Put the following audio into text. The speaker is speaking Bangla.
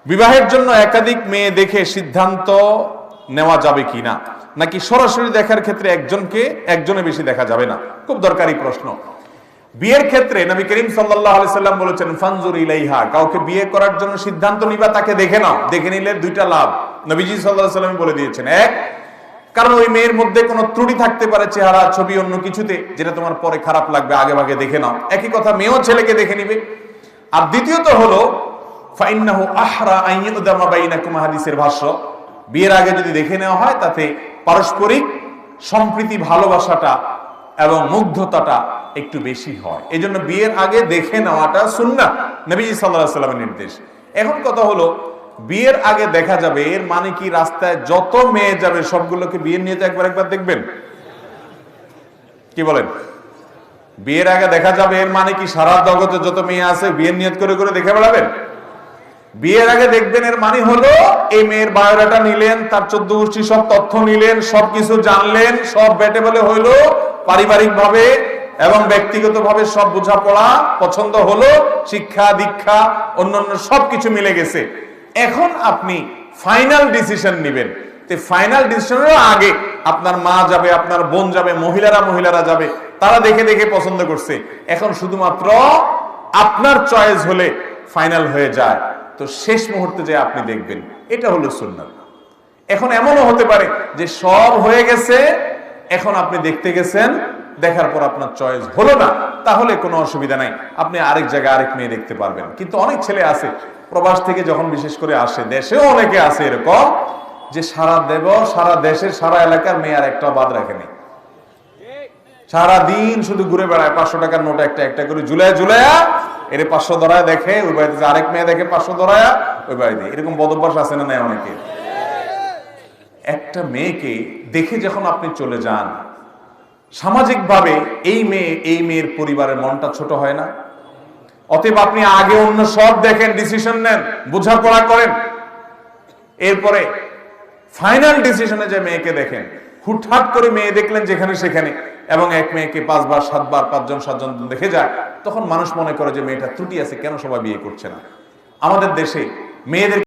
বিবাহের জন্য একাধিক মেয়ে দেখে সিদ্ধান্ত নেওয়া যাবে কিনা, নাকি সরাসরি দেখার ক্ষেত্রে একজনে বেশি দেখা যাবে না? খুব দরকারি প্রশ্ন। বিয়ের ক্ষেত্রে নবী করিম সাল্লাল্লাহু আলাইহি সাল্লাম বলেছেন, ফানজুর ইলাইহা, কাউকে বিয়ে করার জন্য সিদ্ধান্ত নিবা তাকে দেখে নাও। দেখে নিলে দুইটা লাভ নবীজি সাল্লাল্লাহু আলাইহি সাল্লাম বলে দিয়েছেন। এক, কারণ ওই মেয়ের মধ্যে কোনো ত্রুটি থাকতে পারে, চেহারা, ছবি, অন্য কিছুতে, যেটা তোমার পরে খারাপ লাগবে, আগে ভাগে দেখে নাও। একই কথা মেয়েও ছেলেকে দেখে নিবে। আর দ্বিতীয়ত হলো ফাইন্নাহু আহরা আন ইউদামা বাইনাকুম, হাদিসের ভাষ্য, বিয়ের আগে যদি দেখে নেওয়া হয় তাতে পারস্পরিক সম্প্রীতি, ভালোবাসাটা এবং মুগ্ধতাটা একটু বেশি হয়। এই জন্য বিয়ের আগে দেখে নেওয়াটা সুন্নাহ, নবীজি সাল্লাল্লাহু আলাইহি সাল্লামের নির্দেশ। এখন কথা হলো, বিয়ের আগে দেখা যাবে, এর মানে কি রাস্তায় যত মেয়ে যাবে সবগুলোকে বিয়ে নিয়ে একবার দেখবেন? কি বলেন? বিয়ের আগে দেখা যাবে এর মানে কি সারা জগতে যত মেয়ে আছে বিয়ের নিয়ত করে করে দেখে বেড়াবেন? বিয়ের আগে দেখবেন এর মানে হলো এই মেয়ের বায়োডাটা নিলেন, তার 14 গোষ্ঠী সব তথ্য নিলেন, সবকিছু জানলেন, সব বেটে বলে হইলো, পারিবারিক ভাবে এবং ব্যক্তিগত ভাবে সব বোঝাপড়া পছন্দ হলো, শিক্ষা দীক্ষা অন্যান্য সবকিছু মিলে গেছে। এখন আপনি ফাইনাল ডিসিশন নেবেন। ফাইনাল ডিসিশনের আগে আপনার মা যাবে, আপনার বোন যাবে, মহিলারা যাবে, তারা দেখে দেখে পছন্দ করছে। এখন শুধুমাত্র আপনার চয়েস হলে ফাইনাল হয়ে যায়, তো শেষ মুহূর্তে যে আপনি দেখবেন, এটা হলো সুন্নাত। এখন এমনও হতে পারে যে সব হয়ে গেছে, এখন আপনি দেখতে গেছেন, দেখার পর আপনার চয়েস হলো না, তাহলে কোনো অসুবিধা নাই, আপনি আরেক জায়গায় আরেক মেয়ে দেখতে পারবেন। কিন্তু অনেক ছেলে আছে প্রবাস থেকে যখন বিশেষ করে আসে, দেশেও অনেকে আছে এরকম, যে সারা দেশের সারা এলাকার মেয়ে আর একটা বাদ রাখেনি, সারা দিন শুধু ঘুরে বেড়ায়, 500 টাকার নোট একটা একটা করে ঝুলায়া এর 500 ধরায় দেখে, ওই বাড়িতে আরেক মেয়ে দেখে 500 ধরায়া ওই বাড়িতে। এরকম বদভ্যাস আছে না নাই অনেকে? একটা মেয়েকে দেখে যখন আপনি চলে যান, সামাজিক ভাবে এই মেয়ের পরিবারের মনটা ছোট হয় না? অতএব আপনি আগে অন্য সব দেখেন, ডিসিশন নেন, বোঝাপড়া করেন, এরপরে ফাইনাল ডিসিশনে যে মেয়েকে দেখেন। হুটহাট করে মেয়ে দেখলেন যেখানে সেখানে, এবং এক মেয়েকে 5 বার 7 বার 5 জন দেখে যায়, তখন মানুষ মনে করে যে মেয়েটা ত্রুটি আছে, কেন সবাই বিয়ে করছে না? আমাদের দেশে মেয়েদের